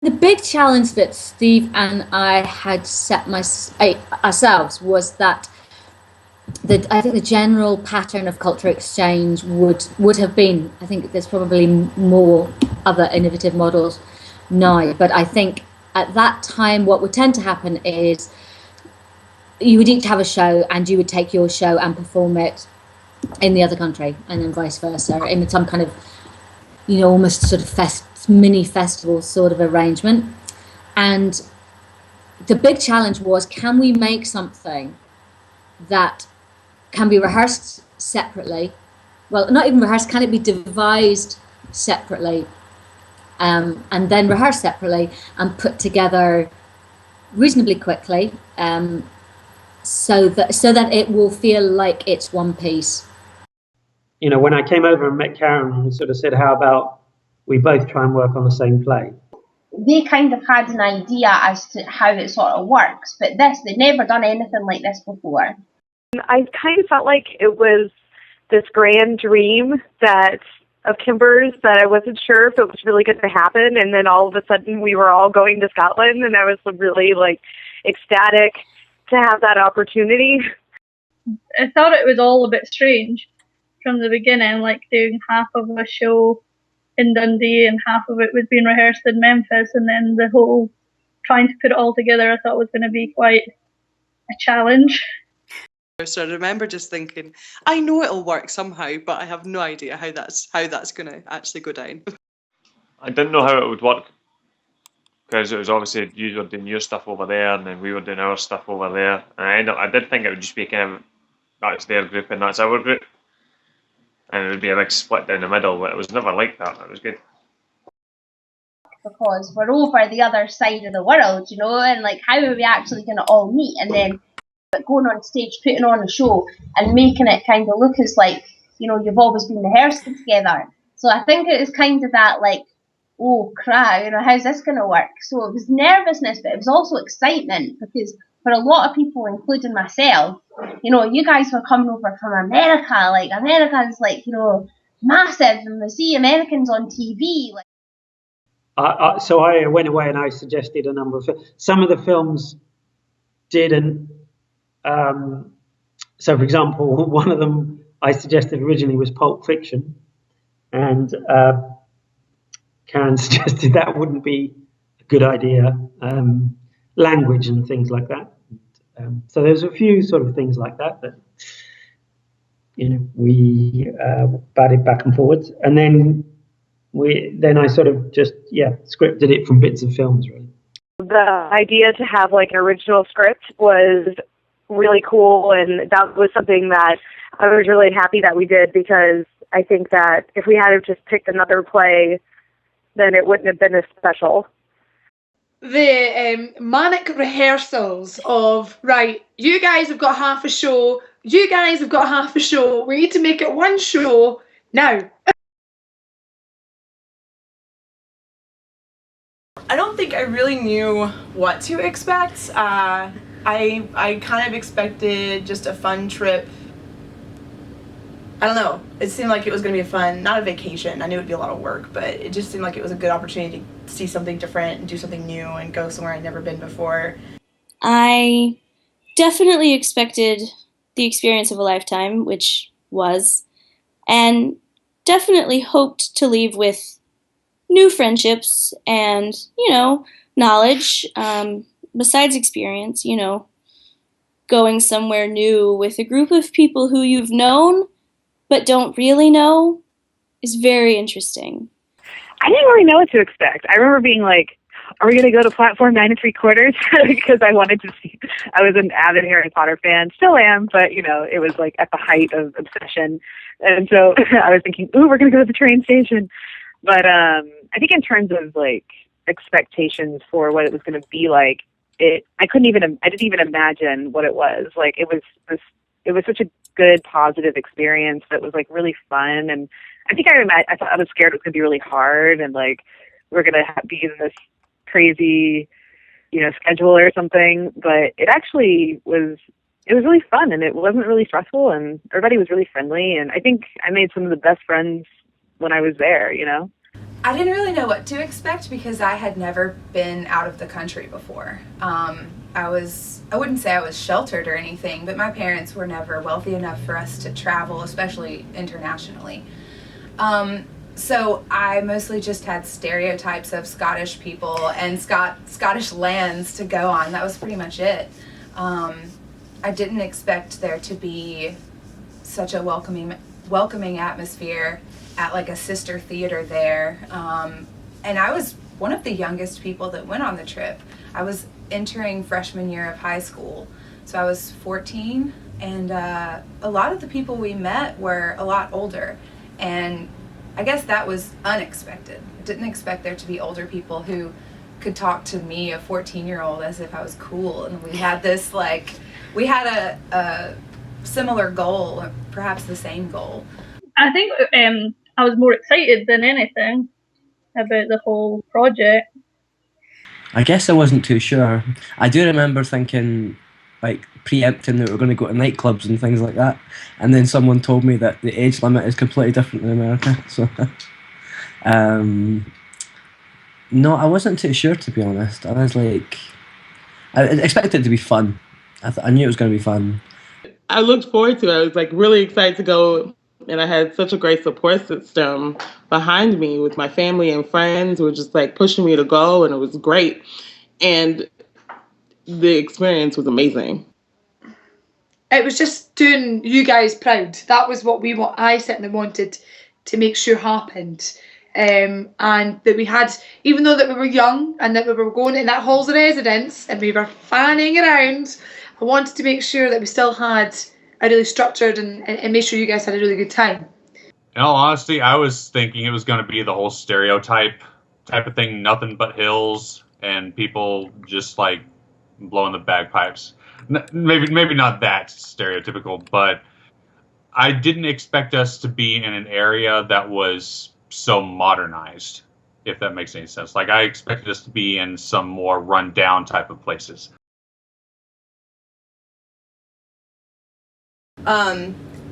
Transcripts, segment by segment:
The big challenge that Steve and I had set ourselves was that I think the general pattern of culture exchange would have been. I think there's probably more other innovative models now, but I think at that time what would tend to happen is you would each have a show, and you would take your show and perform it in the other country, and then vice versa, in some kind of, almost sort of mini festival sort of arrangement. And the big challenge was, can we make something that can be rehearsed separately? Well, not even rehearsed, can it be devised separately, and then rehearsed separately and put together reasonably quickly, so that it will feel like it's one piece. When I came over and met Karen, we sort of said, how about we both try and work on the same play? They kind of had an idea as to how it sort of works, but they'd never done anything like this before. I kind of felt like it was this grand dream of Kimber's that I wasn't sure if it was really going to happen, and then all of a sudden we were all going to Scotland, and I was really ecstatic to have that opportunity. I thought it was all a bit strange from the beginning, doing half of a show in Dundee and half of it was being rehearsed in Memphis, and then the whole trying to put it all together I thought was going to be quite a challenge. So I remember just thinking, I know it'll work somehow, but I have no idea how that's going to actually go down. I didn't know how it would work, because it was obviously you were doing your stuff over there and then we were doing our stuff over there. And I did think it would just be kind of, that's their group and that's our group. And it would be a big split down the middle, but it was never like that. It was good. Because we're over the other side of the world, and how are we actually going to all meet? And then going on stage, putting on a show and making it kind of look as you've always been rehearsing together. So I think it was kind of that oh crap, how's this going to work? So it was nervousness, but it was also excitement, because for a lot of people, including myself, you guys were coming over from America. America's massive, and we see Americans on TV. So I went away and I suggested a number of films. Some of the films didn't. So, for example, one of them I suggested originally was Pulp Fiction, and Karen suggested that wouldn't be a good idea. Language and things like that. So there's a few sort of things like that we batted back and forwards, and then I sort of just scripted it from bits of films, really. The idea to have an original script was really cool, and that was something that I was really happy that we did, because I think that if we had just picked another play, then it wouldn't have been as special. The manic rehearsals of, right, you guys have got half a show, you guys have got half a show, we need to make it one show now. I don't think I really knew what to expect. I kind of expected just a fun trip. I don't know. It seemed like it was going to be not a vacation. I knew it would be a lot of work, but it just seemed like it was a good opportunity to see something different and do something new and go somewhere I'd never been before. I definitely expected the experience of a lifetime, which was, and definitely hoped to leave with new friendships and, knowledge, besides experience, going somewhere new with a group of people who you've known but don't really know is very interesting. I didn't really know what to expect. I remember being like, are we going to go to platform 9 3/4? Because I wanted to see, I was an avid Harry Potter fan, still am, but it was at the height of obsession. And so I was thinking, ooh, we're going to go to the train station. But I think in terms of expectations for what it was going to be like, I didn't even imagine what it was. It was such a good, positive experience that was really fun. And I think I thought I was scared it was going to be really hard, and we're going to be in this crazy, schedule or something. But it actually was really fun, and it wasn't really stressful, and everybody was really friendly. And I think I made some of the best friends when I was there, I didn't really know what to expect because I had never been out of the country before. I wouldn't say I was sheltered or anything, but my parents were never wealthy enough for us to travel, especially internationally. So I mostly just had stereotypes of Scottish people and Scottish lands to go on. That was pretty much it. I didn't expect there to be such a welcoming atmosphere at like a sister theater there. And I was one of the youngest people that went on the trip. I was entering freshman year of high school. So I was 14, and a lot of the people we met were a lot older. And I guess that was unexpected. I didn't expect there to be older people who could talk to me, a 14-year-old, as if I was cool. And we had this we had a similar goal, or perhaps the same goal. I think I was more excited than anything about the whole project. I guess I wasn't too sure. I do remember thinking, like, preempting that we were going to go to nightclubs and things like that, and then someone told me that the age limit is completely different in America. So, no, I wasn't too sure, to be honest. I was like, I expected it to be fun. I knew it was going to be fun. I looked forward to it. I was like really excited to go, and I had such a great support system behind me with my family and friends who were just like pushing me to go, and it was great. And the experience was amazing. It was just doing you guys proud. That was what I certainly wanted to make sure happened. And that we had, even though that we were young and that we were going in that halls of residence and we were fanning around, I wanted to make sure that we still had a really structured and made sure you guys had a really good time. In all honesty, I was thinking it was going to be the whole stereotype type of thing, nothing but hills and people just like blowing the bagpipes. Maybe not that stereotypical, but I didn't expect us to be in an area that was so modernized, if that makes any sense. Like, I expected us to be in some more run-down type of places.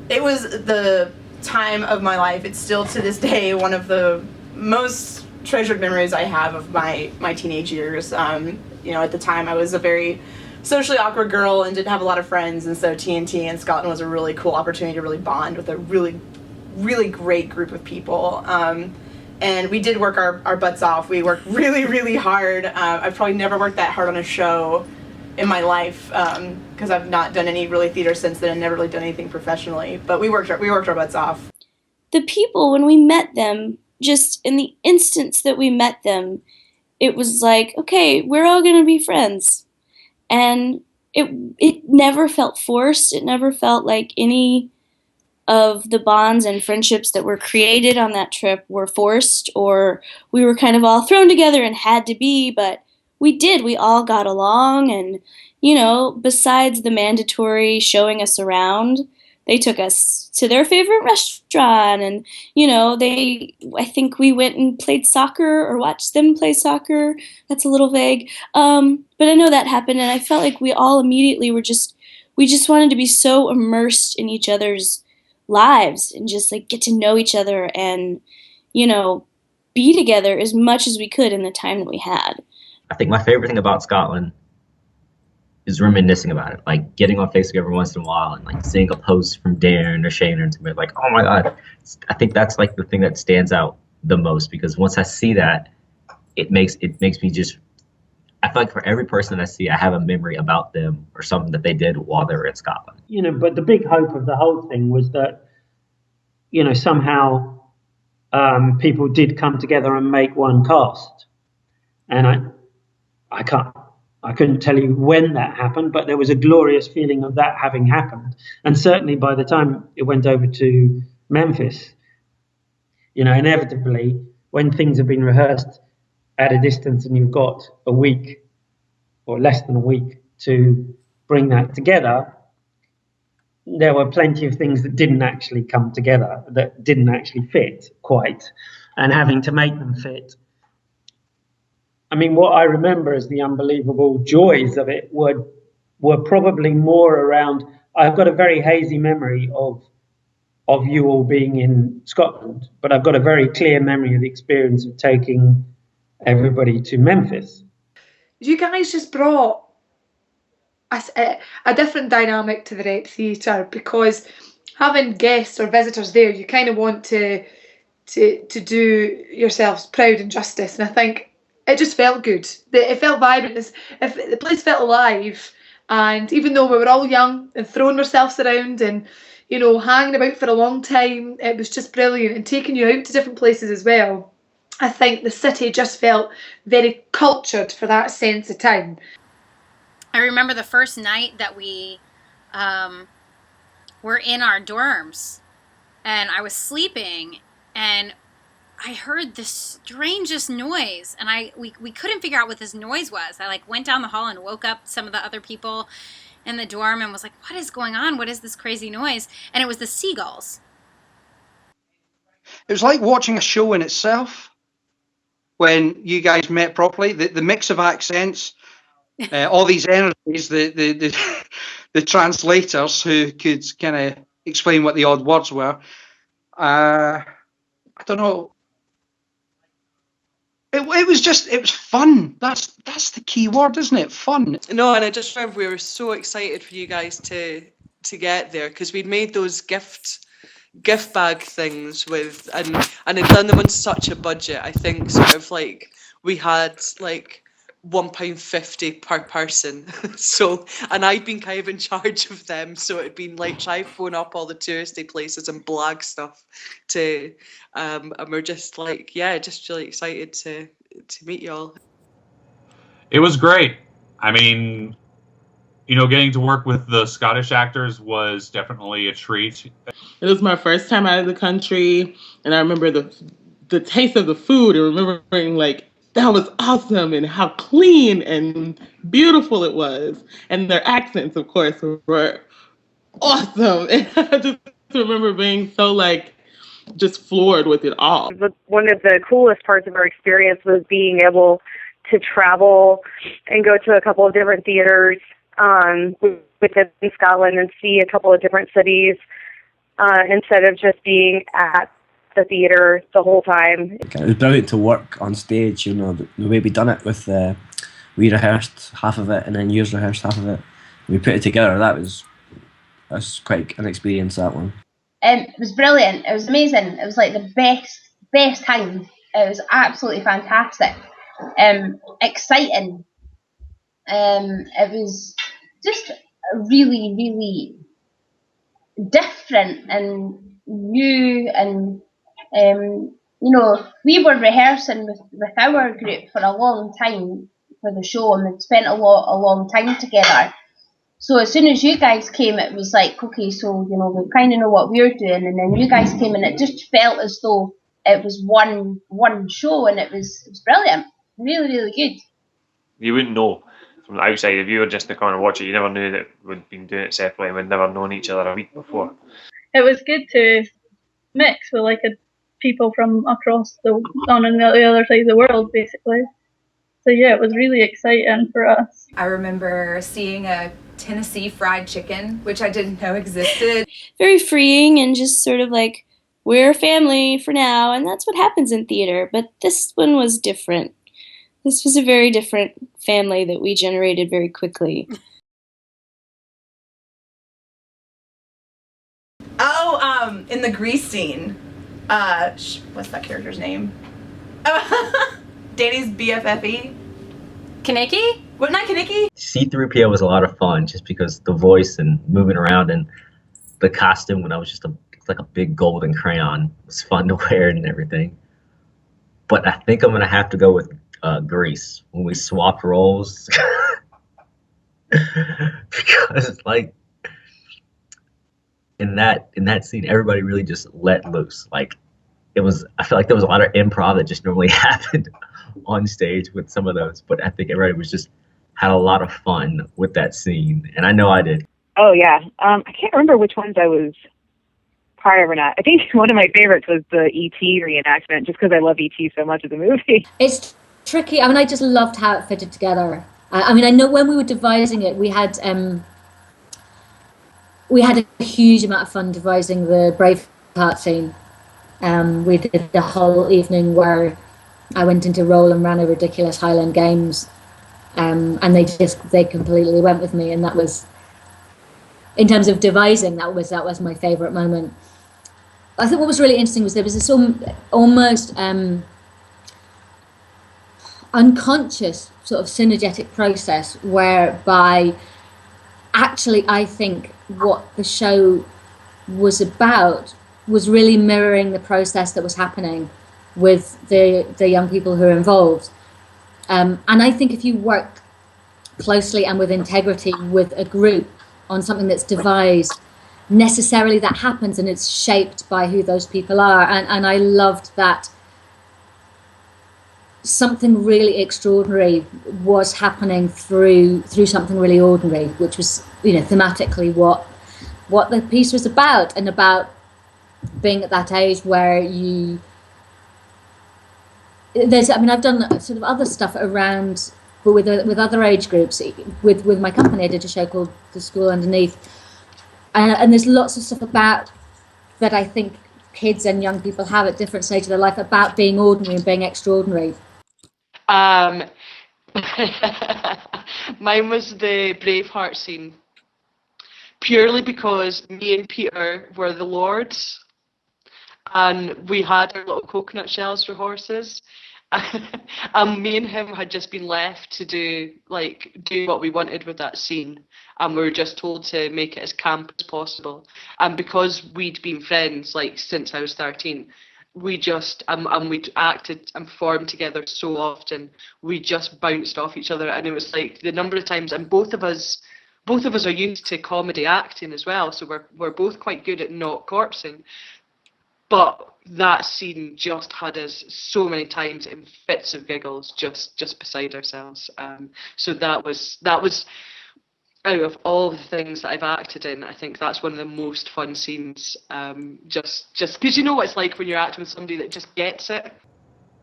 It was the time of my life. It's still to this day one of the most treasured memories I have of my teenage years. At the time I was a very socially awkward girl and didn't have a lot of friends, and so TNT in Scotland was a really cool opportunity to really bond with a really, really great group of people. And we did work our butts off. We worked really, really hard. I've probably never worked that hard on a show in my life, because I've not done any really theater since then and never really done anything professionally. But we worked our butts off. The people, when we met them, just in the instance that we met them, it was like, okay, we're all going to be friends. And it never felt forced. It never felt like any of the bonds and friendships that were created on that trip were forced, or we were kind of all thrown together and had to be, but we all got along. And, besides the mandatory showing us around, they took us to their favorite restaurant, and, I think we went and played soccer or watched them play soccer. That's a little vague. But I know that happened, and I felt like we all immediately we just wanted to be so immersed in each other's lives and just like get to know each other and, be together as much as we could in the time that we had. I think my favorite thing about Scotland is reminiscing about it, like getting on Facebook every once in a while and like seeing a post from Darren or Shane and be like, oh my God. I think that's like the thing that stands out the most, because once I see that, it makes me just, I feel like for every person that I see, I have a memory about them or something that they did while they were in Scotland. But the big hope of the whole thing was that, somehow people did come together and make one cast. And I couldn't tell you when that happened, but there was a glorious feeling of that having happened. And certainly by the time it went over to Memphis, inevitably, when things have been rehearsed at a distance and you've got a week or less than a week to bring that together, there were plenty of things that didn't actually come together, that didn't actually fit quite, and having to make them fit. I mean, what I remember as the unbelievable joys of it were probably more around, I've got a very hazy memory of of you all being in Scotland, but I've got a very clear memory of the experience of taking everybody to Memphis. You guys just brought a different dynamic to the Rep Theatre, because having guests or visitors there, you kind of want to do yourselves proud and justice, and I think it just felt good. It felt vibrant. If the place felt alive, and even though we were all young and throwing ourselves around and hanging about for a long time, it was just brilliant, and taking you out to different places as well. I think the city just felt very cultured for that sense of time. I remember the first night that we were in our dorms, and I was sleeping, and I heard the strangest noise, and we couldn't figure out what this noise was. I went down the hall and woke up some of the other people in the dorm and was like, what is going on? What is this crazy noise? And it was the seagulls. It was like watching a show in itself when you guys met properly. The mix of accents, all these energies, the translators who could kind of explain what the odd words were. I don't know. It was fun. That's the key word, isn't it? Fun. No, and I just remember we were so excited for you guys to get there, because we'd made those gift bag things with and had done them on such a budget. I think we had £1.50 per person. So, and I'd been kind of in charge of them, so it'd been try phone up all the touristy places and blag stuff to and we're just just really excited to meet y'all. It was great. I mean, getting to work with the Scottish actors was definitely a treat. It was my first time out of the country, and I remember the taste of the food, and remembering that was awesome, and how clean and beautiful it was. And their accents, of course, were awesome. And I just remember being so just floored with it all. One of the coolest parts of our experience was being able to travel and go to a couple of different theaters within Scotland and see a couple of different cities instead of just being at the theatre the whole time. It was brilliant to work on stage, the way we done it with we rehearsed half of it and then you rehearsed half of it. We put it together. That's quite an experience, that one. It was brilliant. It was amazing. It was the best time. It was absolutely fantastic. Exciting. It was just really, really different and new, and we were rehearsing with our group for a long time for the show, and we'd spent a long time together. So as soon as you guys came, it was okay, so we kind of know what we're doing, and then you guys came, and it just felt as though it was one show, and it was brilliant, really, really good. You wouldn't know from the outside if you were just to kind of watch it. You never knew that we'd been doing it separately and we'd never known each other a week before. It was good to mix with people from across on the other side of the world, basically. So yeah, it was really exciting for us. I remember seeing a Tennessee fried chicken, which I didn't know existed. Very freeing and just sort of we're a family for now, and that's what happens in theater. But this one was different. This was a very different family that we generated very quickly. Oh, in the Grease scene, what's that character's name? Danny's BFFE. Kaneki? What, not Kaneki? C-3PO was a lot of fun just because the voice and moving around and the costume when I was just a big golden crayon was fun to wear and everything. But I think I'm going to have to go with Grease when we swapped roles. Because in that scene, everybody really just let loose. I feel like there was a lot of improv that just normally happened on stage with some of those, but I think everybody had a lot of fun with that scene, and I know I did. Oh yeah, I can't remember which ones I was part of or not. I think one of my favorites was the E.T. reenactment, just because I love E.T. so much as a movie. It's tricky. I just loved how it fitted together. I know when we were devising it, we had a huge amount of fun devising the Brave part scene. We did the whole evening where I went into role and ran a ridiculous Highland Games, and they completely went with me, and that was, in terms of devising, that was my favourite moment. I think what was really interesting was there was this almost unconscious sort of synergetic process whereby actually I think what the show was about was really mirroring the process that was happening with the young people who are involved. And I think if you work closely and with integrity with a group on something that's devised, necessarily that happens, and it's shaped by who those people are. And I loved that something really extraordinary was happening through something really ordinary, which was, thematically what the piece was about, and about being at that age where I've done sort of other stuff around, but with other age groups. With my company, I did a show called The School Underneath, and there's lots of stuff about that I think kids and young people have at different stages of their life about being ordinary and being extraordinary. Mine was the Braveheart scene, purely because me and Peter were the lords, and we had our little coconut shells for horses. And me and him had just been left to do what we wanted with that scene, and we were just told to make it as camp as possible. And because we'd been friends since I was 13, we just and we'd acted and performed together so often, we just bounced off each other. And it was the number of times, and both of us are used to comedy acting as well, so we're both quite good at not corpsing. But that scene just had us so many times in fits of giggles, just beside ourselves. So that was out of all the things that I've acted in, I think that's one of the most fun scenes. Just because you know what it's like when you're acting with somebody that just gets it.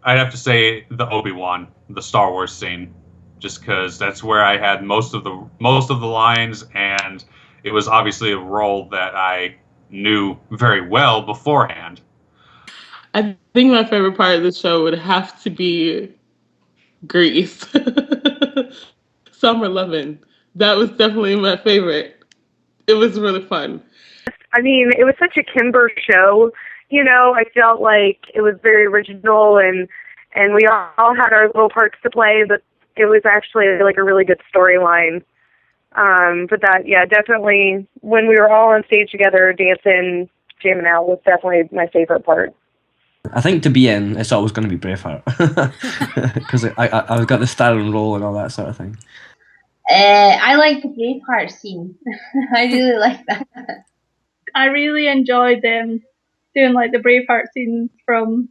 I'd have to say the Obi-Wan, the Star Wars scene, just because that's where I had most of the lines, and it was obviously a role that I knew very well beforehand. I think my favorite part of the show would have to be Grease. Summer Lovin'. That was definitely my favorite. It was really fun. I mean, it was such a Kimber show. I felt like it was very original, and we all had our little parts to play, but it was actually a really good storyline. But that, yeah, definitely when we were all on stage together, dancing, jamming out was definitely my favorite part. I think to be in, it's always going to be Braveheart, because I got the starring role and all that sort of thing. I like the Braveheart scene. I really like that. I really enjoyed them doing the Braveheart scene from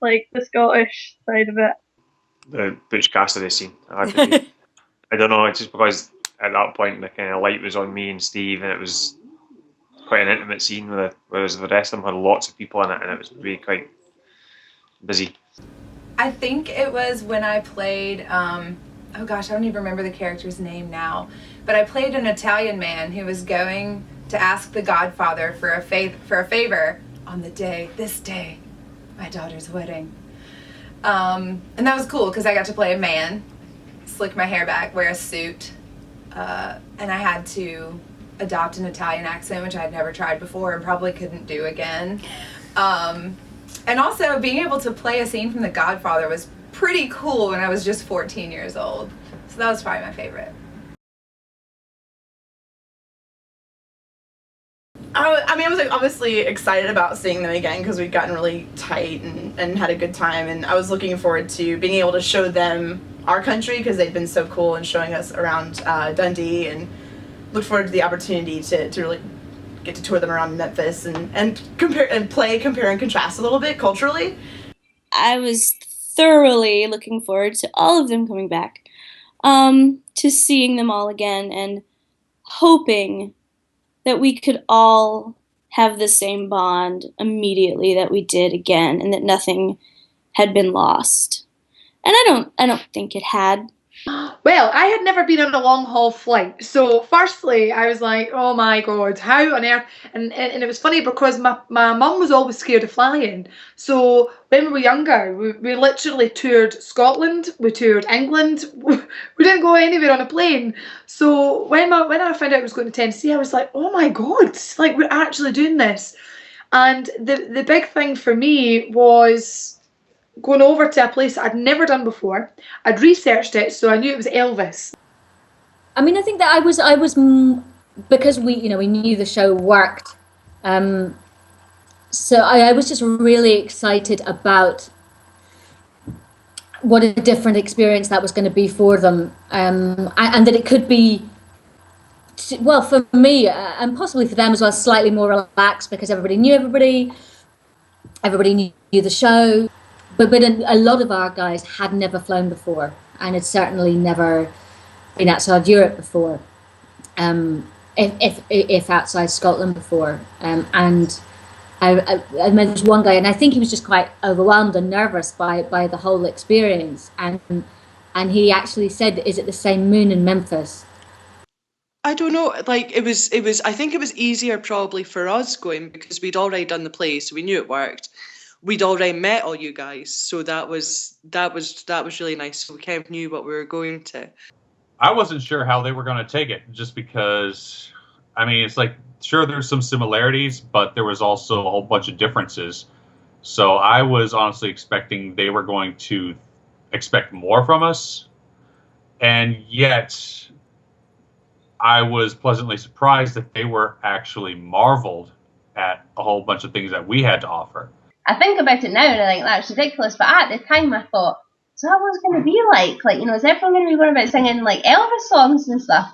the Scottish side of it. The Butch Cassidy scene. I don't know, it's just because at that point the kind of light was on me and Steve, and it was quite an intimate scene, whereas the rest of them had lots of people in it, and it was really quite busy. I think it was when I played, oh gosh, I don't even remember the character's name now, but I played an Italian man who was going to ask the Godfather for a favor on this day, my daughter's wedding. And that was cool because I got to play a man, slick my hair back, wear a suit, and I had to adopt an Italian accent, which I had never tried before and probably couldn't do again. And also being able to play a scene from The Godfather was pretty cool when I was just 14 years old. So that was probably my favorite. I was obviously excited about seeing them again because we'd gotten really tight and had a good time, and I was looking forward to being able to show them our country because they'd been so cool and showing us around Dundee, and looked forward to the opportunity to really get to tour them around Memphis and compare and contrast a little bit culturally. I was thoroughly looking forward to all of them coming back, to seeing them all again, and hoping that we could all have the same bond immediately that we did again, and that nothing had been lost. And I don't think it had, Well, I had never been on a long haul flight. So firstly, I was like, oh my God, how on earth? And it was funny because my mum was always scared of flying. So when we were younger, we literally toured Scotland, we toured England. We didn't go anywhere on a plane. So when I found out I was going to Tennessee, I was like, oh my God, like we're actually doing this. And the big thing for me was going over to a place I'd never done before. I'd researched it, so I knew it was Elvis. I mean, I think that I was because we knew the show worked. So I was just really excited about what a different experience that was going to be for them, and that it could be, well, for me and possibly for them as well, slightly more relaxed because everybody knew everybody knew the show. But a lot of our guys had never flown before and had certainly never been outside Europe before, if outside Scotland before. And I met this one guy, and I think he was just quite overwhelmed and nervous by the whole experience. And he actually said, "Is it the same moon in Memphis?" I don't know. Like it was. I think it was easier probably for us going because we'd already done the play, so we knew it worked. We'd already met all you guys, so that was really nice. So we kind of knew what we were going to. I wasn't sure how they were going to take it, just because, I mean, it's like, sure, there's some similarities, but there was also a whole bunch of differences. So I was honestly expecting they were going to expect more from us, and yet I was pleasantly surprised that they were actually marveled at a whole bunch of things that we had to offer. I think about it now and I think that's ridiculous, but at the time I thought, so that was going to be like, is everyone going to be going about singing like Elvis songs and stuff?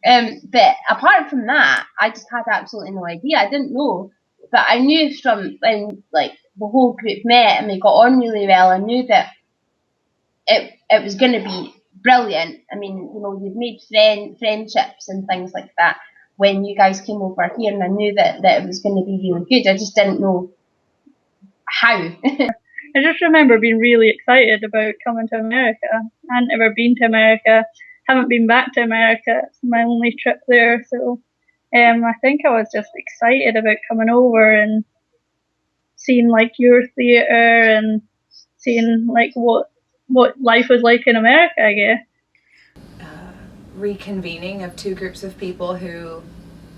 But apart from that, I just had absolutely no idea. I didn't know, but I knew from when like the whole group met and we got on really well. I knew that it was going to be brilliant. I mean, you've made friendships and things like that when you guys came over here, and I knew that it was going to be really good. I just didn't know how. I just remember being really excited about coming to America. I hadn't ever been to America, haven't been back to America. It's my only trip there, so I think I was just excited about coming over and seeing like your theatre and seeing like what life was like in America, I guess. Reconvening of two groups of people who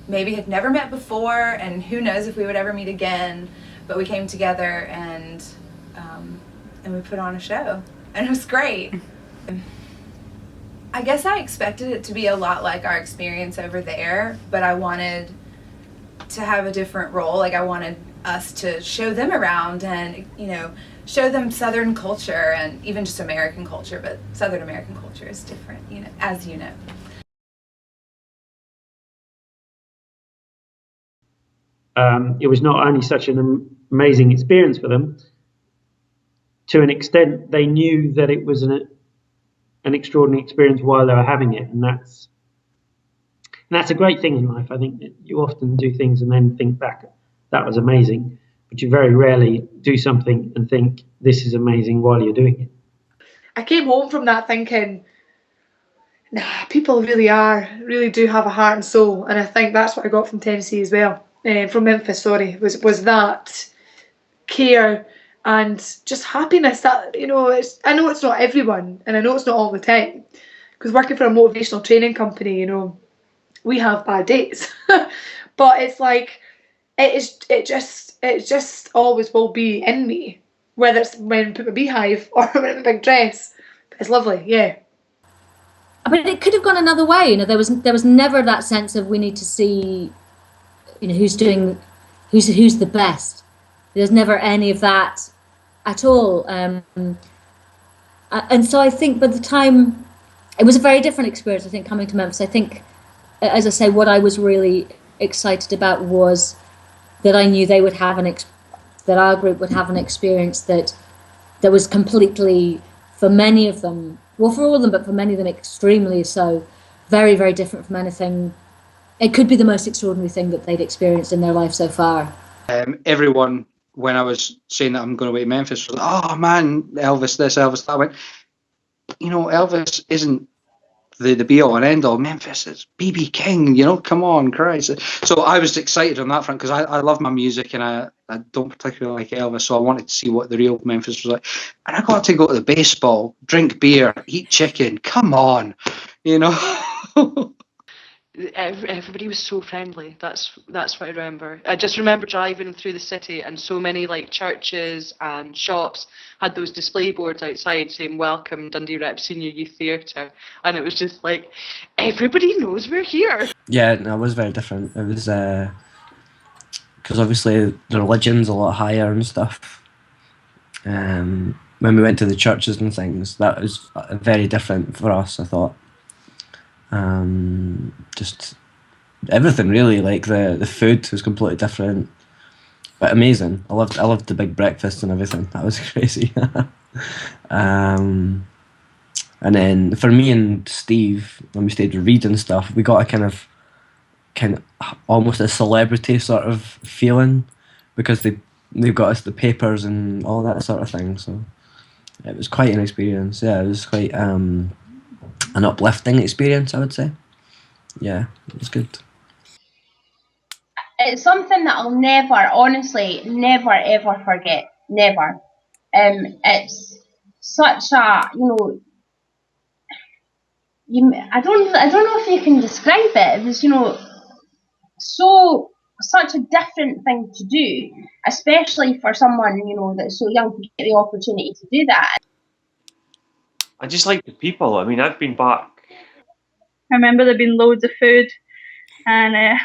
maybe had never met before, and who knows if we would ever meet again, but we came together and we put on a show, and it was great. I guess I expected it to be a lot like our experience over there, but I wanted to have a different role. Like I wanted us to show them around and, show them Southern culture and even just American culture, but Southern American culture is different, as you know. It was not only such an amazing experience for them, to an extent they knew that it was an extraordinary experience while they were having it, and that's a great thing in life. I think that you often do things and then think back, that was amazing, but you very rarely do something and think this is amazing while you're doing it. I came home from that thinking, nah, people really do have a heart and soul, and I think that's what I got from Tennessee as well, from Memphis, was that care and just happiness that, I know it's not everyone, and I know it's not all the time, because working for a motivational training company, we have bad days, but it's like, it just always will be in me, whether it's when I put my beehive or when I'm in a big dress. It's lovely, yeah. But it could have gone another way. There was never that sense of we need to see, who's the best. There's never any of that at all. And so I think by the time, it was a very different experience, I think, coming to Memphis. I think, as I say, what I was really excited about was that I knew they would have that our group would have an experience that was completely, for many of them, well, for all of them, but for many of them extremely so, very, very different from anything. It could be the most extraordinary thing that they'd experienced in their life so far. Everyone, when I was saying that I'm going away to Memphis, was like, oh man, Elvis this, Elvis that. I went, Elvis isn't the be all and end all. Memphis is BB King, you know, come on, Christ. So I was excited on that front because I love my music and I don't particularly like Elvis, so I wanted to see what the real Memphis was like. And I got to go to the baseball, drink beer, eat chicken. Come on, you know. Everybody was so friendly. That's what I remember. I just remember driving through the city and so many like churches and shops had those display boards outside saying "Welcome Dundee Rep Senior Youth Theatre," and it was just like everybody knows we're here. Yeah, no, it was very different. It was because obviously the religion's a lot higher and stuff. When we went to the churches and things, that was very different for us, I thought. Just everything really, like the food was completely different, but amazing. I loved the big breakfast and everything. That was crazy. And then for me and Steve, when we stayed to read and stuff, we got a kind of almost a celebrity sort of feeling because they've got us the papers and all that sort of thing. So it was quite an experience. Yeah, it was quite an uplifting experience, I would say. Yeah, it was good. It's something that I'll never, honestly, never ever forget. Never. It's such a, I don't know if you can describe it. It was, such a different thing to do, especially for someone, that's so young to get the opportunity to do that. I just like the people. I mean, I've been back. I remember there being loads of food, and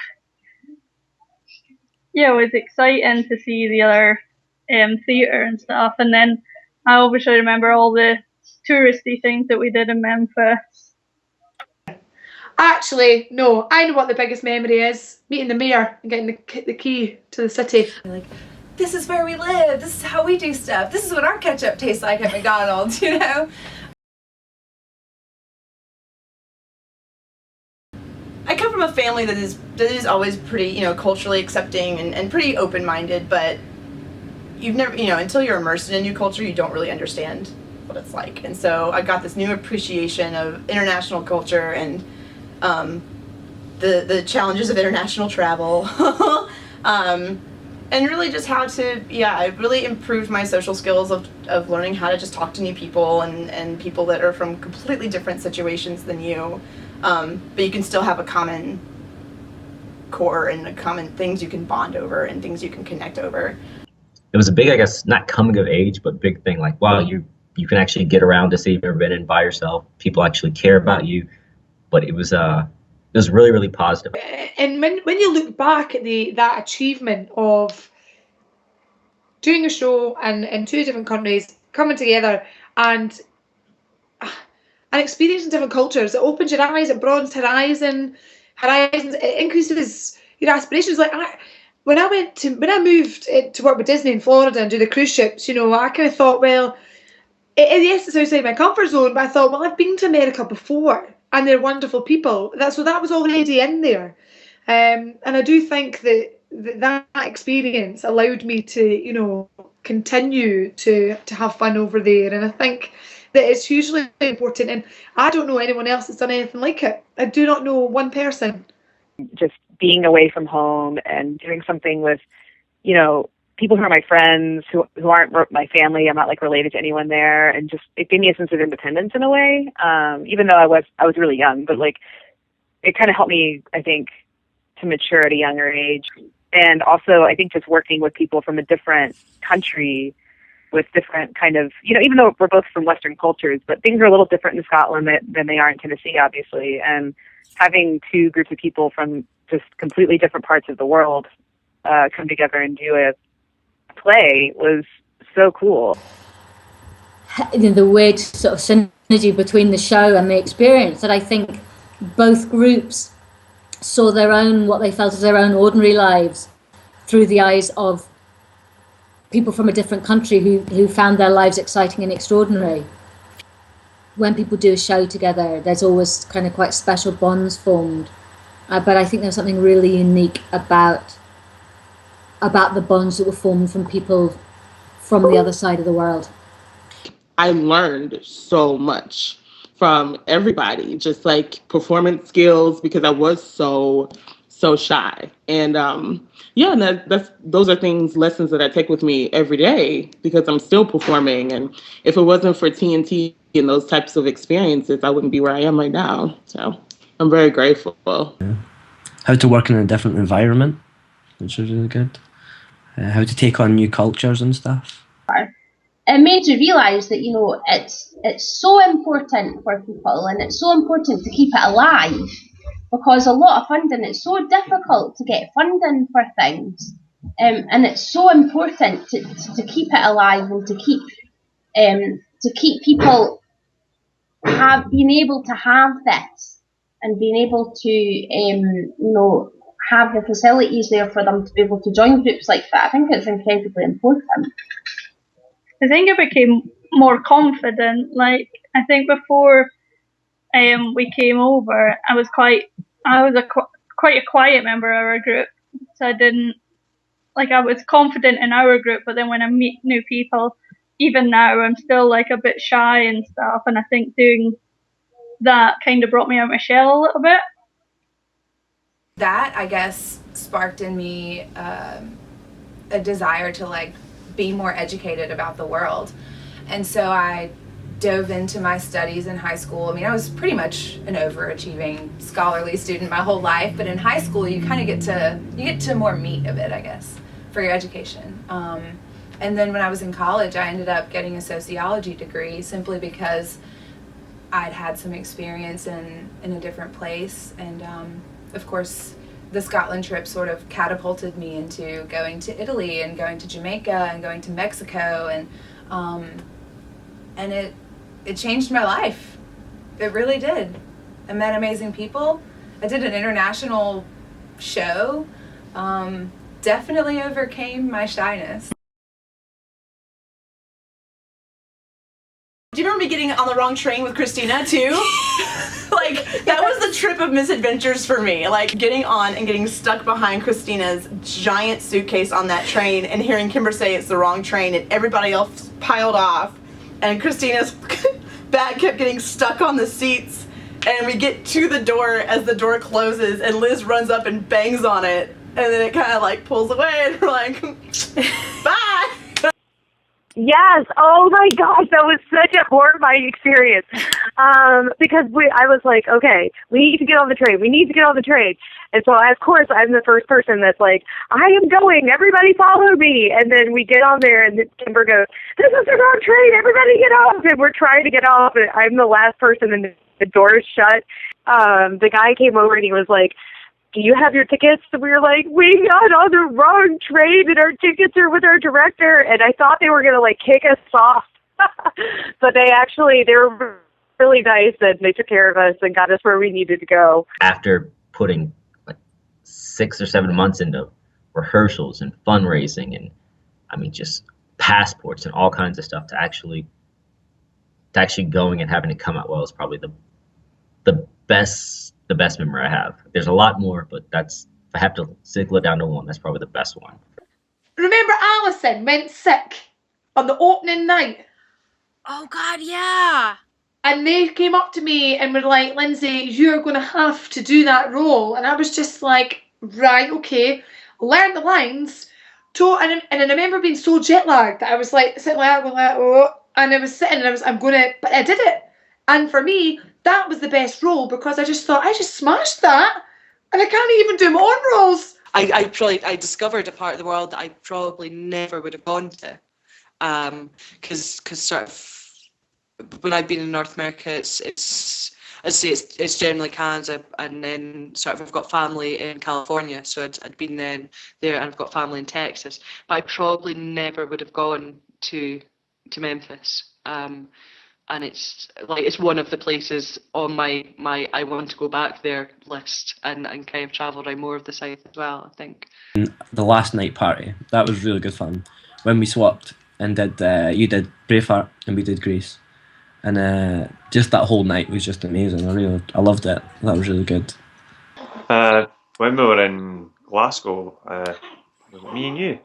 it was exciting to see the other theatre and stuff. And then I obviously remember all the touristy things that we did in Memphis. Actually, no, I know what the biggest memory is. Meeting the mayor and getting the key to the city. Like, this is where we live. This is how we do stuff. This is what our ketchup tastes like at McDonald's, you know? I come from a family that is always pretty, culturally accepting and pretty open-minded, but you've never, until you're immersed in a new culture, you don't really understand what it's like. And so I got this new appreciation of international culture and the challenges of international travel. And really just how to, it really improved my social skills of learning how to just talk to new people and people that are from completely different situations than you. But you can still have a common core and a common things you can bond over and things you can connect over. It was a big, I guess, not coming of age, but big thing. Like, wow, you can actually get around to see you've ever been in by yourself. People actually care about you. But it was really, really positive. And when you look back at that achievement of doing a show and in 2 different countries, coming together and experiencing different cultures, it opens your eyes, it broadens horizons, it increases your aspirations. Like when I moved to work with Disney in Florida and do the cruise ships, I kind of thought, well, yes, it's outside my comfort zone, but I thought, well, I've been to America before. And they're wonderful people. That was already in there, and I do think that experience allowed me to continue to have fun over there. And I think that it's hugely important. And I don't know anyone else that's done anything like it. I do not know one person. Just being away from home and doing something with, people who are my friends, who aren't my family. I'm not related to anyone there, and just it gave me a sense of independence in a way. Even though I was really young, but it kind of helped me, I think, to mature at a younger age. And also, I think just working with people from a different country with different kind of, even though we're both from Western cultures, but things are a little different in Scotland than they are in Tennessee, obviously. And having 2 groups of people from just completely different parts of the world come together and do a play was so cool. The weird sort of synergy between the show and the experience, that I think both groups saw what they felt as their own ordinary lives through the eyes of people from a different country who found their lives exciting and extraordinary. When people do a show together, there's always kind of quite special bonds formed. But I think there's something really unique about the bonds that were formed from people from the other side of the world. I learned so much from everybody, just like performance skills, because I was so shy. And yeah, and those are lessons that I take with me every day, because I'm still performing. And if it wasn't for TNT and those types of experiences, I wouldn't be where I am right now. So I'm very grateful. Yeah. How to work in a different environment, which is really good. How to take on new cultures and stuff. It made you realise that, it's so important for people, and it's so important to keep it alive, because a lot of funding, it's so difficult to get funding for things, and it's so important to keep it alive, and to keep people being able to have this, and being able to have the facilities there for them to be able to join groups like that. I think it's incredibly important. I think I became more confident. Like, I think before we came over, I was quite a quiet member of our group. So I was confident in our group, but then when I meet new people, even now, I'm still like a bit shy and stuff. And I think doing that kind of brought me out of my shell a little bit. That, I guess, sparked in me a desire to be more educated about the world. And so I dove into my studies in high school. I mean, I was pretty much an overachieving scholarly student my whole life, but in high school you kind of get to more meat of it, I guess, for your education. And then when I was in college, I ended up getting a sociology degree simply because I'd had some experience in a different place. And of course, the Scotland trip sort of catapulted me into going to Italy and going to Jamaica and going to Mexico, and it changed my life. It really did. I met amazing people. I did an international show. Definitely overcame my shyness. Do you remember me getting on the wrong train with Christina too? That was the trip of misadventures for me. Getting on and getting stuck behind Christina's giant suitcase on that train and hearing Kimber say it's the wrong train and everybody else piled off and Christina's bag kept getting stuck on the seats, and we get to the door as the door closes and Liz runs up and bangs on it, and then it kind of pulls away and we're like, bye! Yes. Oh my gosh, that was such a horrifying experience. Because I was like, okay, we need to get on the train. We need to get on the train. And so, of course, I'm the first person that's like, I am going. Everybody follow me. And then we get on there, and Kimber goes, this is the wrong train. Everybody get off. And we're trying to get off, and I'm the last person, and the door is shut. The guy came over, and he was like, do you have your tickets? And we were like, we got on the wrong train and our tickets are with our director. And I thought they were going to kick us off. But they were really nice, and they took care of us and got us where we needed to go. After putting 6 or 7 months into rehearsals and fundraising and just passports and all kinds of stuff to actually going and having it come out well is probably the best memory I have. There's a lot more, but if I have to single it down to one, that's probably the best one. Remember Alison went sick on the opening night? Oh God, yeah. And they came up to me and were like, Lindsay, you're going to have to do that role. And I was just like, right, okay. Learn the lines. And I remember being so jet lagged that I was sitting going oh. And I was sitting and but I did it. And for me, that was the best role, because I just thought, I just smashed that, and I can't even do my own roles. I discovered a part of the world that I probably never would have gone to, because sort of when I've been in North America, it's generally Canada, and then sort of I've got family in California, so I'd been there, and I've got family in Texas, but I probably never would have gone to Memphis. And it's one of the places on my I want to go back there list, and kind of travel around more of the South as well, I think. The last night party, that was really good fun. When we swapped and you did Braveheart and we did Grease. And just that whole night was just amazing. I loved it. That was really good. When we were in Glasgow, was it me and you?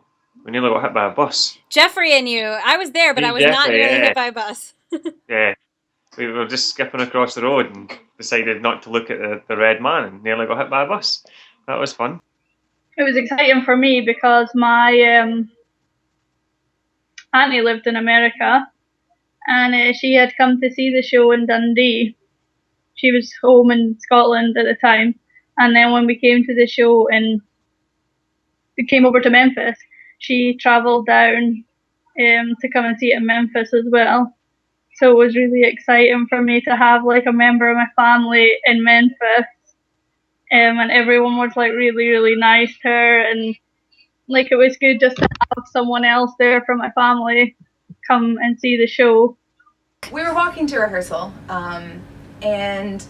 We nearly got hit by a bus. Jeffrey and you. I was there, but I was not nearly hit by a bus. Yeah. we were just skipping across the road and decided not to look at the red man and nearly got hit by a bus. That was fun. It was exciting for me because my auntie lived in America, and she had come to see the show in Dundee. She was home in Scotland at the time, and then when we came to the show and we came over to Memphis, she travelled down to come and see it in Memphis as well. So it was really exciting for me to have like a member of my family in Memphis, and everyone was like really, really nice to her, and like it was good just to have someone else there from my family come and see the show. We were walking to rehearsal, and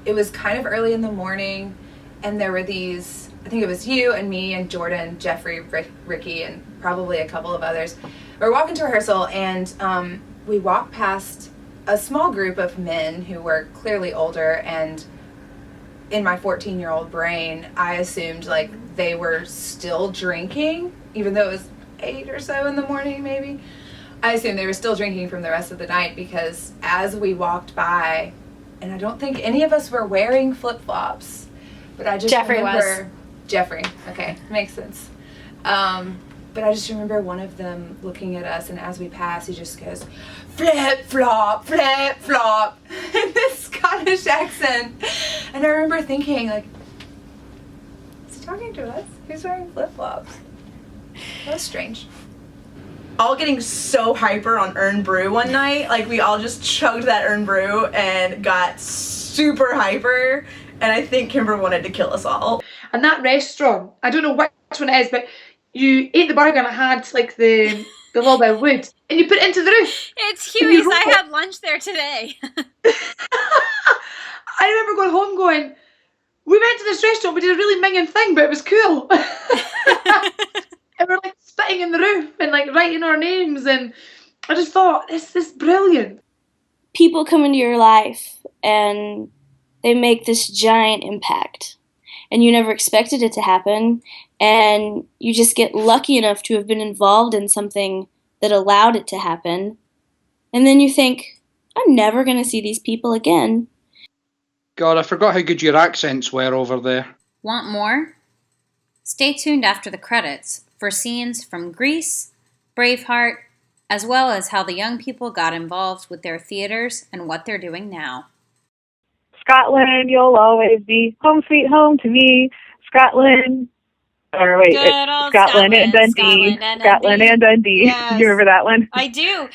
it was kind of early in the morning, and there were these, I think it was you and me and Jordan, Jeffrey, Ricky, and probably a couple of others. We were walking to rehearsal, and we walked past a small group of men who were clearly older, and in my 14-year-old brain, I assumed like they were still drinking, even though it was 8 or so in the morning maybe. I assumed they were still drinking from the rest of the night because as we walked by, and I don't think any of us were wearing flip-flops, but I just Jeffrey remember... was. Jeffrey, okay, makes sense. But I just remember one of them looking at us, and as we passed, he just goes, flip-flop, flip-flop, in this Scottish accent. And I remember thinking, like, is he talking to us? Who's wearing flip-flops? That was strange. All getting so hyper on Earn Brew one night. Like, we all just chugged that Earn Brew and got super hyper. And I think Kimber wanted to kill us all. And that restaurant, I don't know which one it is, but you ate the burger and it had like the little bit of wood, and you put it into the roof. It's Huey's. I had lunch there today. I remember going home going, we went to this restaurant, we did a really minging thing, but it was cool. And we're like spitting in the roof and like writing our names, and I just thought, this is brilliant. People come into your life and they make this giant impact, and you never expected it to happen, and you just get lucky enough to have been involved in something that allowed it to happen, and then you think, I'm never going to see these people again. God, I forgot how good your accents were over there. Want more? Stay tuned after the credits for scenes from Grease, Braveheart, as well as how the young people got involved with their theaters and what they're doing now. Scotland, you'll always be home sweet home to me. Scotland. Or wait, Good old Scotland and Dundee. Scotland and Dundee. Yes. You remember that one? I do.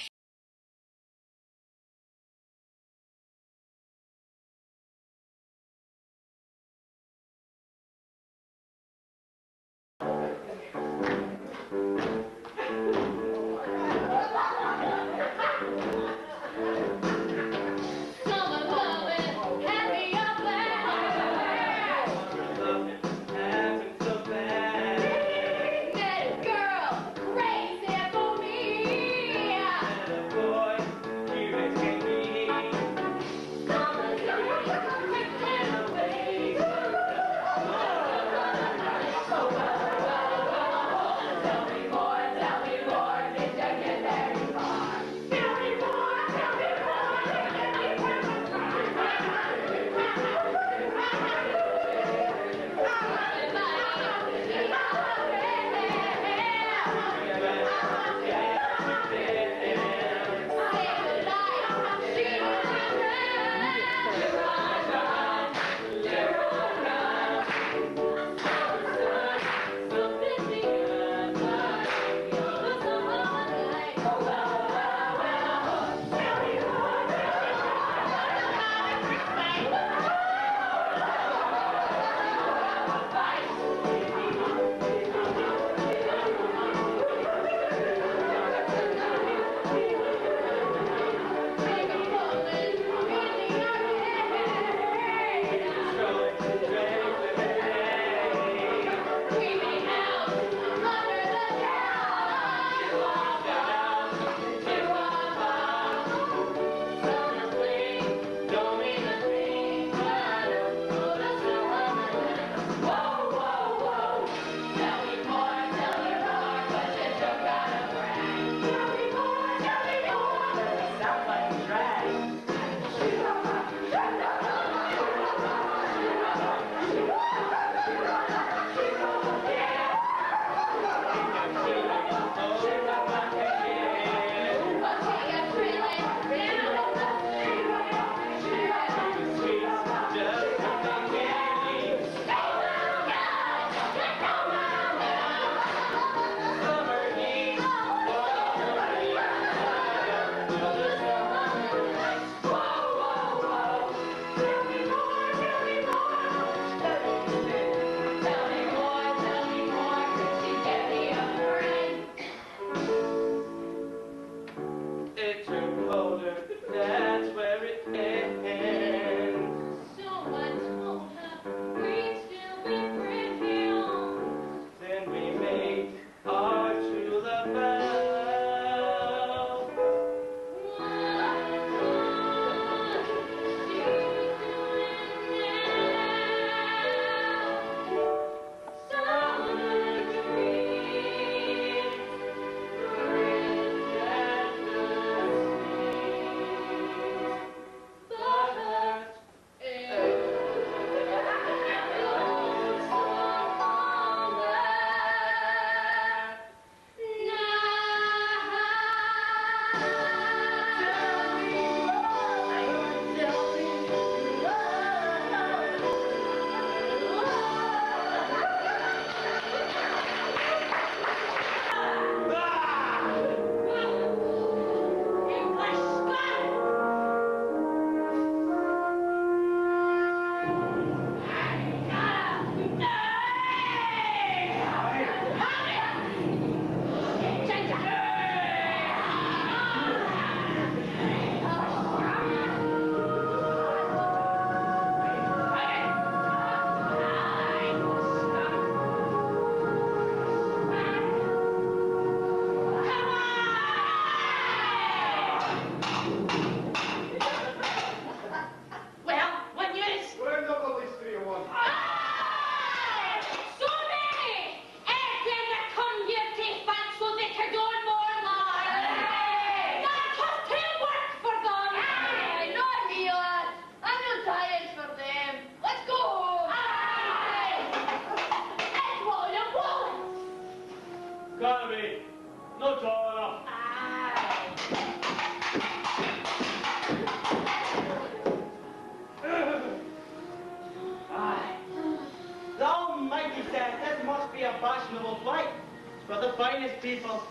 finest people.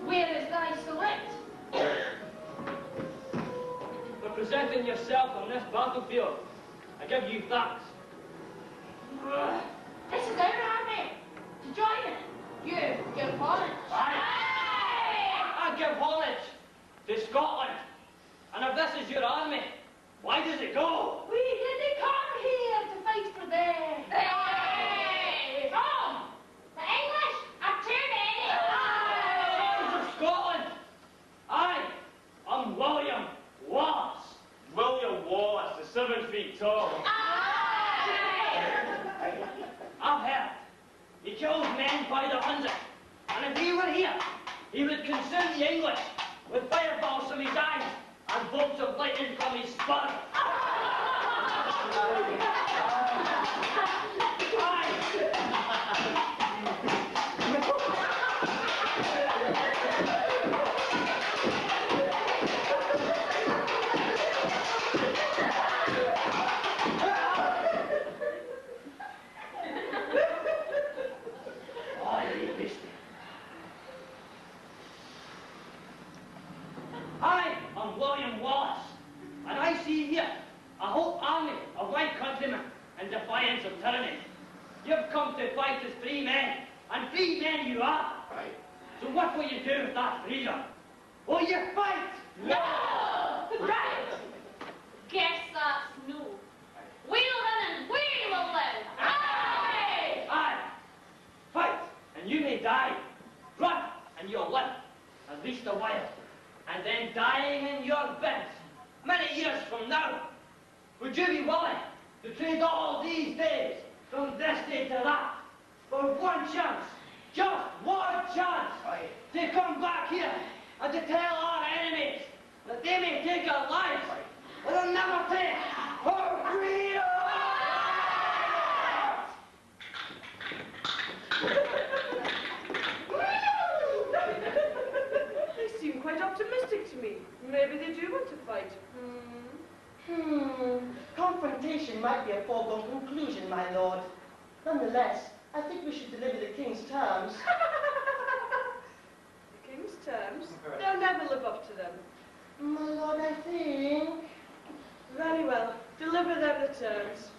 Where is thy select? For presenting yourself on this battlefield, I give you thanks. This is our army. To join it, you give homage. I give homage to Scotland. And if this is your army, why does it go? We didn't come here to fight for them. Wrong. The English are too many. Sons of Scotland. I'm William Wallace. William Wallace, the 7 feet tall. I've heard he kills men by the hundred. And if he were here, he would consume the English with fireballs from his eyes and bolts of lightning from his spur. I'm William Wallace, and I see here a whole army of my countrymen in defiance of tyranny. You've come to fight as free men, and free men you are. Right. So what will you do with that freedom? Will you fight? No! Right! Guess that's no. We'll run and we will live. Aye! Aye! Fight, and you may die. Run, and you'll live, at least a while. And then dying in your bed, many years from now, would you be willing to trade all these days from this day to that for one chance, just one chance, to come back here and to tell our enemies that they may take our lives, but they'll never take our freedom? They seem quite optimistic to me. Maybe they do want to fight. Confrontation might be a foregone conclusion, my lord. Nonetheless, I think we should deliver the king's terms. The king's terms? They'll never live up to them. My lord, I think. Very well. Deliver them the terms.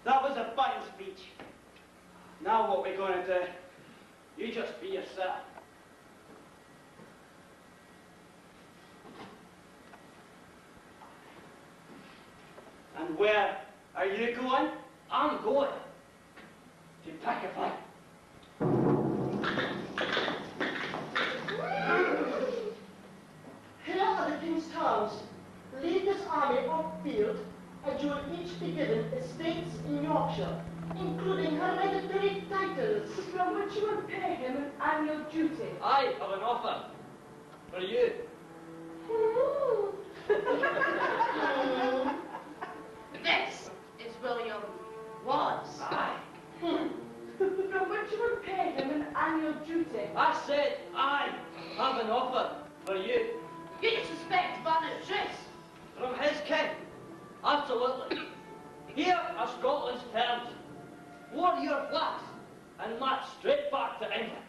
That was a fine speech. Now what we're going to do, you just be yourself. And where are you going? I'm going to pack a fight. Here are the king's terms. Lead this army off-field, and you will each be given estates in Yorkshire, including hereditary titles. From which you will pay him an annual duty. I have an offer for you. This is William Wallace. Aye. From which you will pay him an annual duty. I said I have an offer for you. You suspect Banner's dress. From his king. Absolutely. Here are Scotland's terms. Lower your flags and march straight back to England,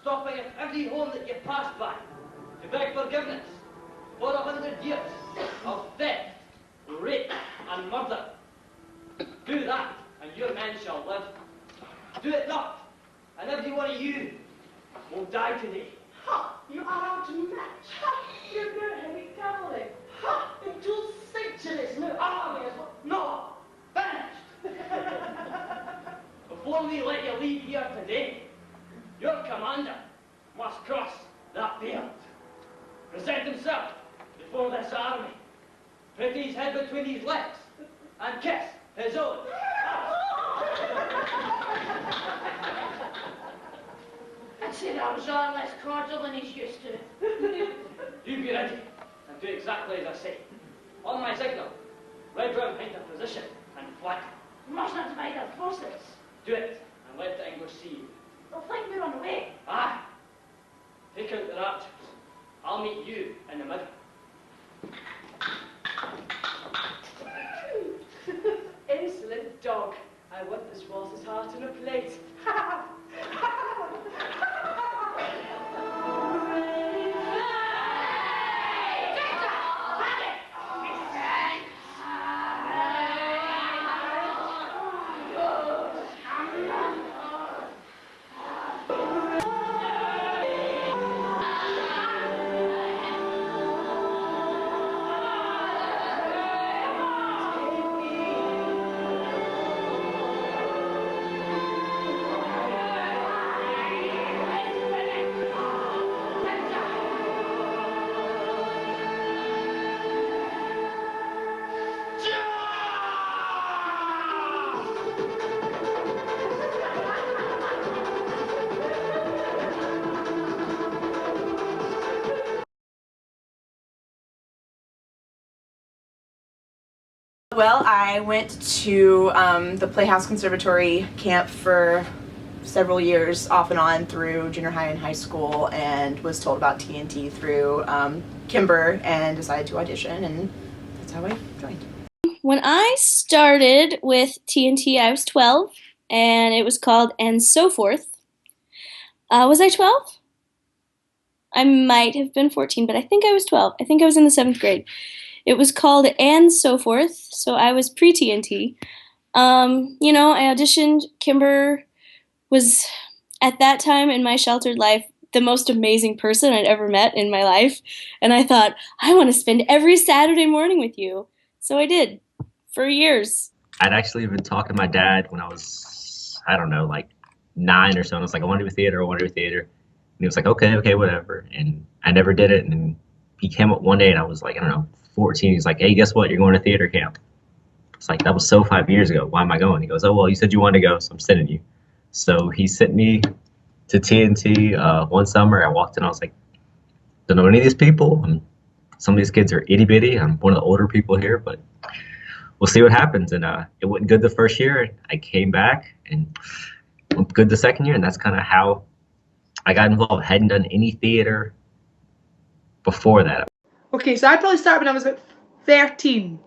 stopping at every home that you pass by to beg forgiveness for 100 years of theft, rape and murder. Do that and your men shall live. Do it not and every one of you will die today. Ha! You are outmatched. Ha! You know heavy cavalry. Ha! In 2 centuries, no army has... No! Finished! Before we let you leave here today, your commander must cross that field, present himself before this army, put his head between his legs, and kiss his own. I'd say that was on less cordial than he's used to. You be ready and do exactly as I say. On my signal, red round into position and flank. You must not divide our forces. Do it and let the English see you. They'll think we run away. Aye. Take out their archers I'll meet you in the middle. Insolent dog. I want this horse's heart in a plate. Well, I went to the Playhouse Conservatory camp for several years, off and on, through junior high and high school, and was told about TNT through Kimber, and decided to audition, and that's how I joined. When I started with TNT, I was 12, and it was called And So Forth. Was I 12? I might have been 14, but I think I was 12. I think I was in the 7th grade. It was called And So Forth, so I was pre-TNT. You know, I auditioned. Kimber was, at that time in my sheltered life, the most amazing person I'd ever met in my life. And I thought, I want to spend every Saturday morning with you. So I did, for years. I'd actually been talking to my dad when I was, I don't know, like 9 or so. And I was like, I want to do theater, I want to do theater. And he was like, okay, whatever. And I never did it. And he came up one day and I was like, I don't know, 14. He's like, hey, guess what? You're going to theater camp. It's like, that was so 5 years ago. Why am I going? He goes, oh, well, you said you wanted to go, so I'm sending you. So he sent me to TNT one summer. I walked in, I was like, don't know any of these people. Some of these kids are itty bitty. I'm one of the older people here, but we'll see what happens. And it went good the first year. I came back and went good the second year. And that's kind of how I got involved. I hadn't done any theater before that. Okay, so I probably started when I was about 13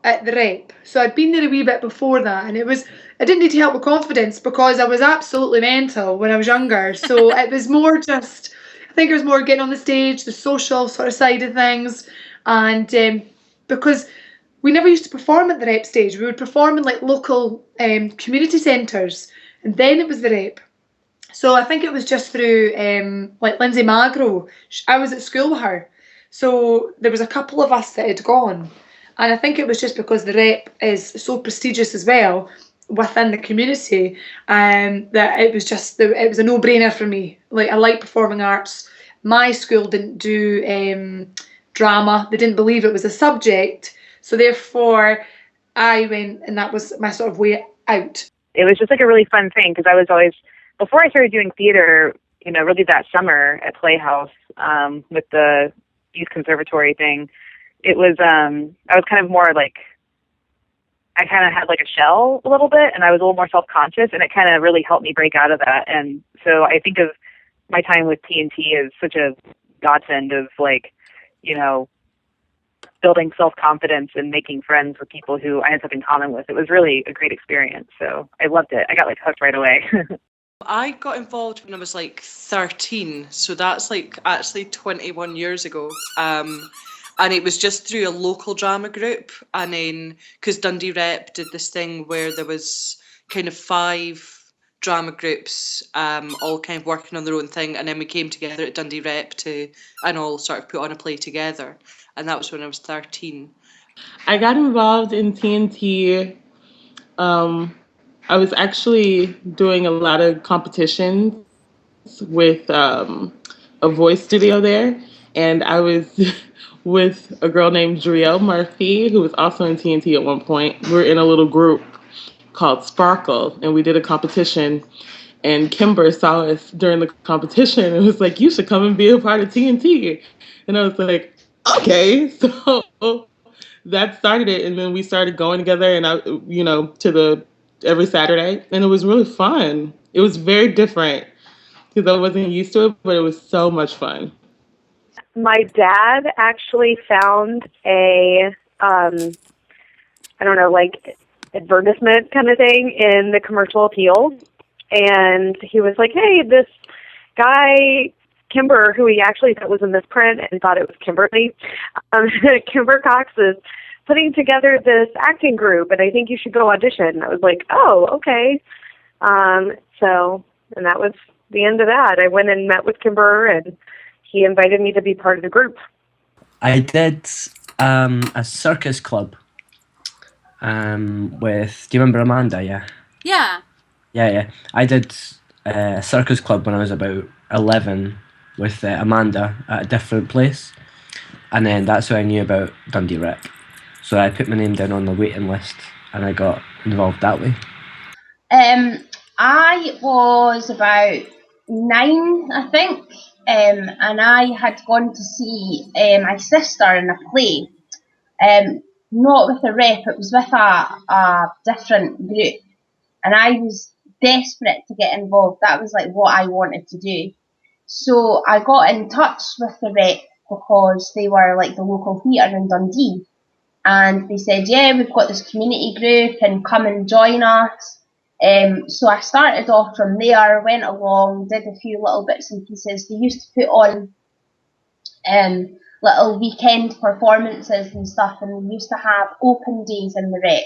at the Rep. So I'd been there a wee bit before that, and I didn't need to help with confidence because I was absolutely mental when I was younger. So it was more just, I think it was more getting on the stage, the social sort of side of things, and because we never used to perform at the Rep stage, we would perform in like local community centres, and then it was the Rep. So I think it was just through like Lindsay Magro. I was at school with her. So there was a couple of us that had gone. And I think it was just because the Rep is so prestigious as well within the community, that it was a no-brainer for me. Like, I like performing arts. My school didn't do drama. They didn't believe it was a subject. So therefore, I went, and that was my sort of way out. It was just like a really fun thing because I was always, before I started doing theater, you know, really that summer at Playhouse with the youth conservatory thing, it was I was kind of more like, I kind of had like a shell a little bit, and I was a little more self-conscious, and it kind of really helped me break out of that. And so I think of my time with TNT as such a godsend of, like, you know, building self-confidence and making friends with people who I had something in common with. It was really a great experience. So I loved it. I got like hooked right away. I got involved when I was like 13, so that's like actually 21 years ago. And it was just through a local drama group, and then because Dundee Rep did this thing where there was kind of 5 drama groups, all kind of working on their own thing, and then we came together at Dundee Rep and all sort of put on a play together, and that was when I was 13. I got involved in TNT. I was actually doing a lot of competitions with a voice studio there, and I was with a girl named Drielle Murphy, who was also in TNT at one point. We were in a little group called Sparkle, and we did a competition, and Kimber saw us during the competition and was like, you should come and be a part of TNT. And I was like, okay. So that started it, and then we started going together, and every Saturday, and it was really fun. It was very different because I wasn't used to it, but it was so much fun. my dad actually found a, I don't know, like advertisement kind of thing in the commercial appeal. And he was like, hey, this guy, Kimber, who he actually thought was in this print and thought it was Kimberly, Kimber Cox is putting together this acting group, and I think you should go audition. I was like, oh, okay. And that was the end of that. I went and met with Kimber, and he invited me to be part of the group. I did a circus club with, do you remember Amanda? Yeah. Yeah. Yeah. I did a circus club when I was about 11 with Amanda at a different place. And then that's how I knew about Dundee Rep. So I put my name down on the waiting list and I got involved that way. I was about 9, I think, and I had gone to see my sister in a play. Not with a rep, it was with a different group. And I was desperate to get involved. That was like what I wanted to do. So I got in touch with the rep because they were like the local theatre in Dundee. And they said, yeah, we've got this community group and come and join us. So I started off from there, went along, did a few little bits and pieces. They used to put on little weekend performances and stuff, and we used to have open days in the rep.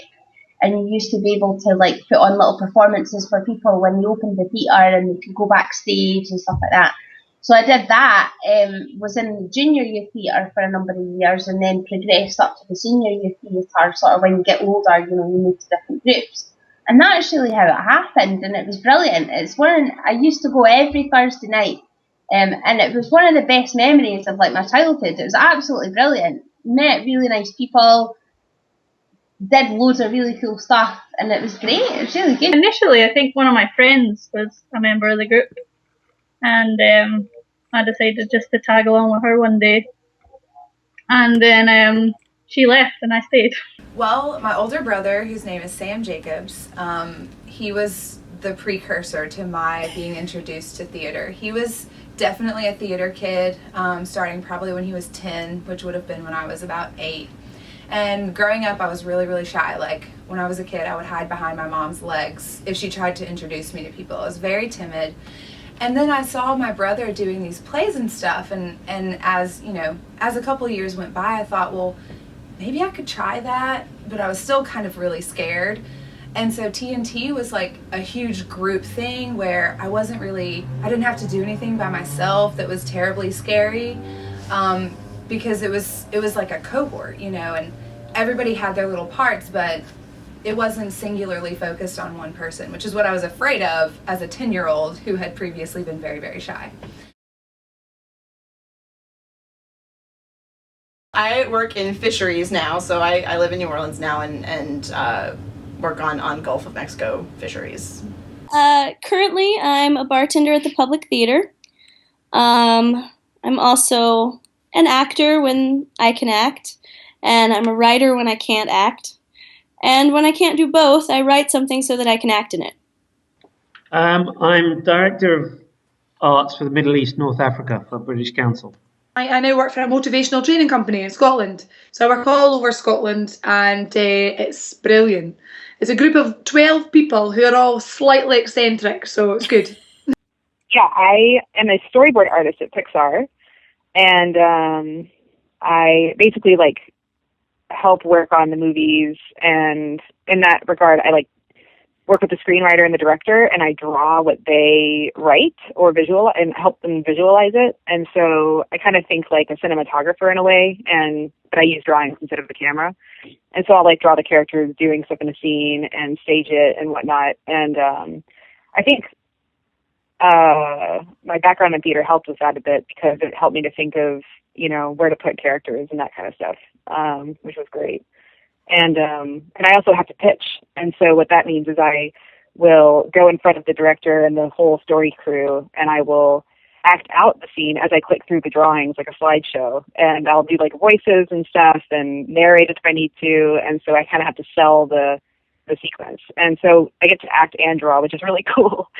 And you used to be able to like put on little performances for people when you opened the theatre, and they could go backstage and stuff like that. So I did that, was in the junior youth theatre for a number of years, and then progressed up to the senior youth theatre, sort of when you get older, you move to different groups. And that's really how it happened, and it was brilliant. I used to go every Thursday night, and it was one of the best memories of like my childhood. It was absolutely brilliant. Met really nice people, did loads of really cool stuff, and it was great. It was really good. Initially, I think one of my friends was a member of the group, and I decided just to tag along with her one day, and then she left and I stayed. Well, my older brother, whose name is Sam Jacobs, he was the precursor to my being introduced to theater. He was definitely a theater kid, starting probably when he was 10, which would have been when I was about 8. And growing up, I was really, really shy. Like, when I was a kid, I would hide behind my mom's legs if she tried to introduce me to people. I was very timid. And then I saw my brother doing these plays and stuff, and as, as a couple of years went by, I thought, well, maybe I could try that, but I was still kind of really scared. And so TNT was like a huge group thing where I didn't have to do anything by myself that was terribly scary, because it was like a cohort, and everybody had their little parts, but it wasn't singularly focused on one person, which is what I was afraid of as a 10-year-old who had previously been very, very shy. I work in fisheries now, so I live in New Orleans now and work on Gulf of Mexico fisheries. Currently, I'm a bartender at the Public Theater. I'm also an actor when I can act, and I'm a writer when I can't act. And when I can't do both, I write something so that I can act in it. I'm Director of Arts for the Middle East, North Africa for British Council. I now work for a motivational training company in Scotland. So I work all over Scotland, and it's brilliant. It's a group of 12 people who are all slightly eccentric, so it's good. Yeah, I am a storyboard artist at Pixar, and I basically help work on the movies, and in that regard, I work with the screenwriter and the director, and I draw what they write or visual and help them visualize it. And so I kind of think like a cinematographer in a way, but I use drawings instead of the camera. And so I'll draw the characters doing stuff in a scene and stage it and whatnot. And I think my background in theater helped with that a bit, because it helped me to think of, where to put characters and that kind of stuff, which was great. And I also have to pitch. And so what that means is I will go in front of the director and the whole story crew, and I will act out the scene as I click through the drawings like a slideshow. And I'll do voices and stuff and narrate it if I need to. And so I kind of have to sell the sequence. And so I get to act and draw, which is really cool.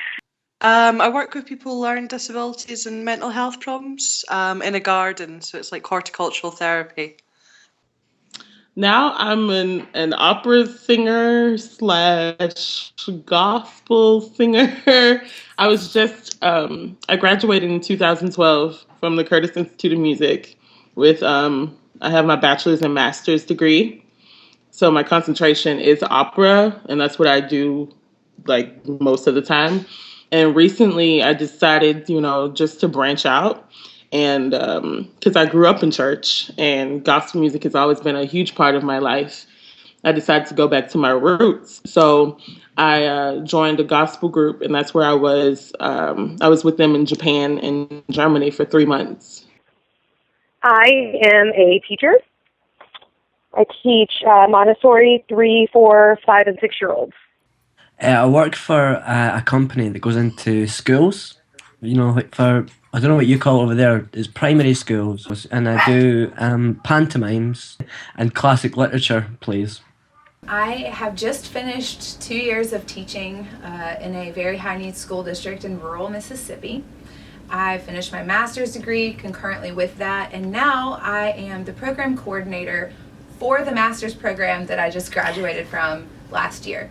I work with people with learning disabilities and mental health problems in a garden, so it's like horticultural therapy. Now I'm an opera singer slash gospel singer. I was just I graduated in 2012 from the Curtis Institute of Music with I have my bachelor's and master's degree. So my concentration is opera, and that's what I do like most of the time. And recently I decided, just to branch out. And because I grew up in church and gospel music has always been a huge part of my life, I decided to go back to my roots. So I joined a gospel group, and that's where I was. I was with them in Japan and Germany for 3 months. I am a teacher. I teach Montessori 3, 4, 5, and 6-year-olds. I work for a company that goes into schools, like for, I don't know what you call it over there, it's primary schools, and I do pantomimes and classic literature plays. I have just finished 2 years of teaching in a very high needs school district in rural Mississippi. I finished my master's degree concurrently with that, and now I am the program coordinator for the master's program that I just graduated from last year.